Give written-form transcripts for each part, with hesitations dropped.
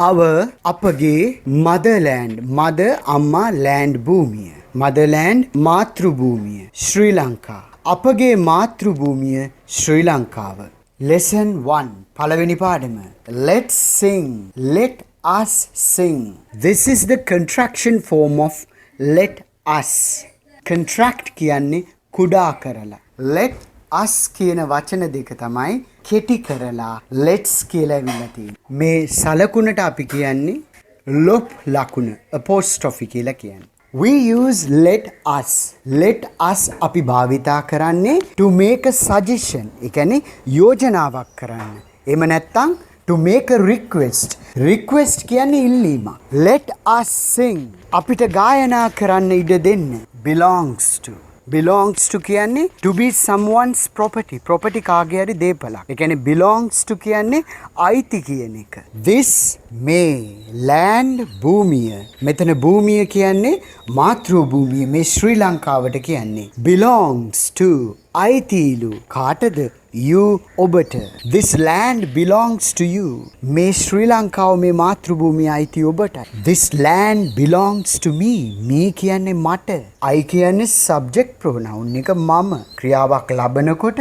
our අපගේ motherland mother amma land භූමිය motherland මාතෘ භූමිය ශ්‍රී ලංකා අපගේ මාතෘ භූමිය ශ්‍රී ලංකාව lesson 1 පළවෙනි පාඩම let's sing let us sing this is the contraction form of let us contract කියන්නේ කුඩා කරලා let us කියන වචන දෙක තමයි කෙටි කරලා let's කියලා ඇවිල්ලා තියෙන්නේ මේ සලකුණට අපි කියන්නේ ලොප් ලකුණ apostrophe කියලා කියන්නේ we use let us අපි භාවිතා කරන්නේ to make a suggestion ඒ කියන්නේ යෝජනාවක් කරන්න එහෙම නැත්නම් to make a request කියන්නේ ඉල්ලීමක් let us sing අපිට ගායනා කරන්න ඉඩ දෙන්න belongs to කියන්නේ to be someone's property කාගේ හරි දේපලක්. ඒ කියන්නේ belongs to කියන්නේ අයිති කියන එක. this may land භූමිය. මෙතන භූමිය කියන්නේ මාතෘ භූමිය මේ ශ්‍රී ලංකාවට කියන්නේ belongs to අයිතිලු කාටද you ඔබට this land belongs to you මේ ශ්‍රී ලංකාව මේ මාතෘ භූමිය අයිති ඔබට this land belongs to me කියන්නේ මට I කියන්නේ subject pronoun එක මම ක්‍රියාවක් ලබනකොට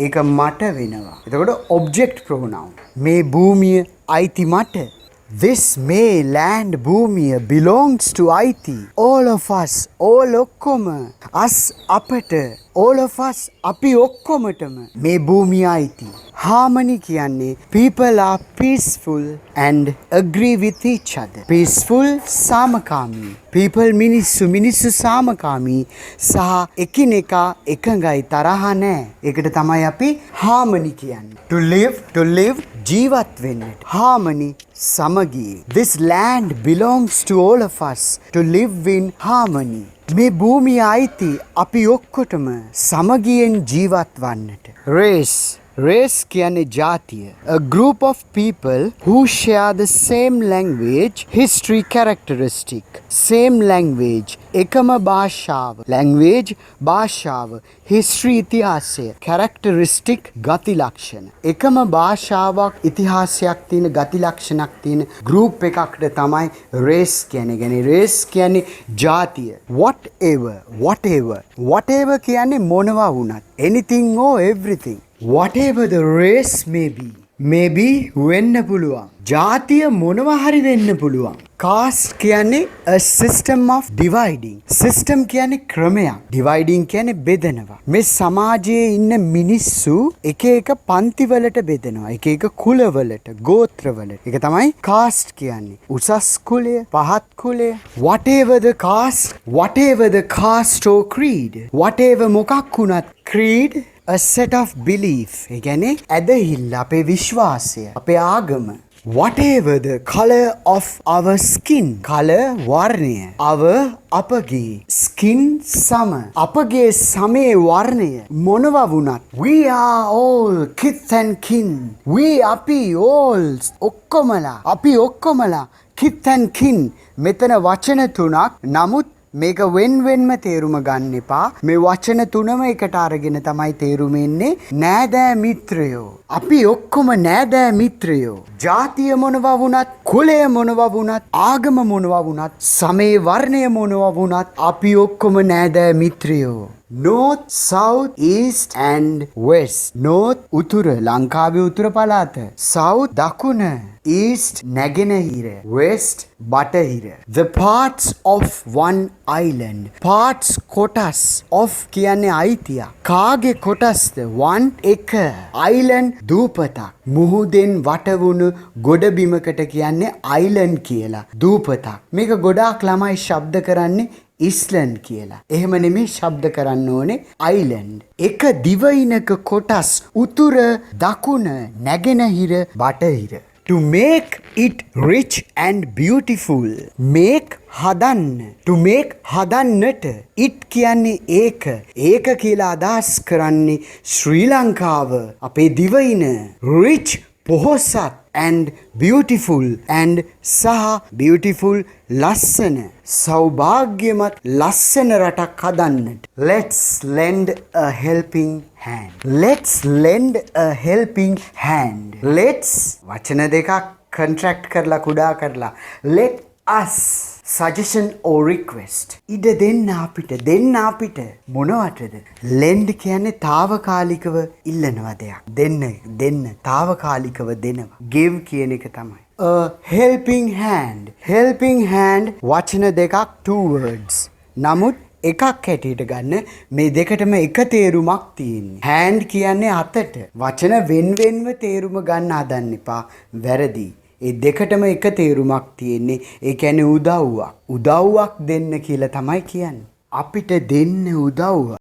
ඒක මට වෙනවා එතකොට object pronoun මේ භූමිය අයිති මට this may land භූමිය belongs to අයිති all of us all ඔක්කොම us අපට all of us අපි ඔක්කොමටම මේ භූමිය අයිති harmony කියන්නේ people are peaceful and agree with each other peaceful සාමකාමී people මිනිස්සු සාමකාමී සහ එකිනෙකා එකඟයි තරහ නැහැ ඒකට තමයි අපි harmony කියන්නේ to live ජීවත් වෙන්නට harmony සමගිය this land belongs to all of us to live in harmony මේ භූමිය අයිති අපි ඔක්කොටම සමගියෙන් ජීවත් වන්නට race කියන්නේ ජාතිය a group of people who share the same language history characteristic same language එකම භාෂාව history ඉතිහාසය characteristic ගති ලක්ෂණ එකම භාෂාවක් ඉතිහාසයක් තියෙන ගති ලක්ෂණක් තියෙන group එකකට තමයි race කියන්නේ race කියන්නේ ජාතිය whatever කියන්නේ මොනවා වුණත් anything or everything whatever the race may be වෙන්න පුළුවන් ජාතිය මොනවා හරි වෙන්න පුළුවන් caste කියන්නේ a system of dividing system කියන්නේ ක්‍රමයක් dividing කියන්නේ බෙදනවා මේ සමාජයේ ඉන්න මිනිස්සු එක එක පන්ති වලට බෙදෙනවා එක එක කුලවලට ගෝත්‍රවලට ඒක තමයි caste කියන්නේ උසස් කුලය පහත් කුලය whatever the caste or creed whatever මොකක් වුණත් creed a set of belief ඒ කියන්නේ ඇදහිල්ල අපේ විශ්වාසය අපේ ආගම whatever the color of our skin color වර්ණය අපගේ skin සම අපගේ සමේ වර්ණය මොනවා වුණත් we are all kith and kin අපි ඔක්කොමලා kith and kin මෙතන වචන තුනක් නමුත් මේක වෙන්වෙන්ම තේරුම ගන්න එපා මේ වචන තුනම එකට අරගෙන තමයි තේරුම එන්නේ නෑදෑ මිත්‍රයෝ අපි ඔක්කොම නෑදෑ මිත්‍රයෝ ජාතිය මොනවා වුණත් කුලය මොනවා වුණත් ආගම මොනවා වුණත් සමේ වර්ණය මොනවා වුණත් අපි ඔක්කොම නෑදෑ මිත්‍රයෝ north south east and west north උතුර ලංකාවේ උතුර පළාත south දකුණ east නැගෙනහිර west බටහිර the parts of one island parts කොටස් of කියන්නේ අයිතිය කාගේ කොටස්ද one එක island දූපතක් මුහුදෙන් වටවුණු ගොඩබිමකට කියන්නේ island කියලා දූපතක් මේක ගොඩාක් ළමයි ශබ්ද කරන්නේ ඉස්ලන්ඩ් කියලා. එහෙම නෙමෙයි ශබ්ද කරන්න ඕනේ island. එක දිවයිනක කොටස් උතුර දකුණ නැගෙනහිර බටහිර. To make it rich and beautiful. Make හදන්නට it කියන්නේ ඒක කියලා අදහස් කරන්නේ ශ්‍රී ලංකාව අපේ දිවයින rich පොහොසත් and beautiful and beautiful ලස්සන සෞභාග්‍යමත් ලස්සන රටක් හදන්නට let's lend a helping hand let's වචන දෙකක් contract කරලා කුඩා කරලා let us suggestion or request ඉඩ දෙන්න අපිට මොනවටද lend කියන්නේ తాවකාලිකව ඉල්ලනවා දෙයක් දෙන්න තාවකාලිකව දෙනවා give කියන එක තමයි helping hand වචන දෙකක් two words නමුත් එකක් හැටියට ගන්න මේ දෙකටම එක තේරුමක් තියෙන්නේ hand කියන්නේ අතට වචන වෙන්වෙන්ව තේරුම ගන්න හදන්න එපා වැරදි ඒ දෙකටම එක තේරුමක් තියෙන්නේ ඒ කියන්නේ උදව්වක් දෙන්න කියලා තමයි කියන්නේ අපිට දෙන්න උදව්ව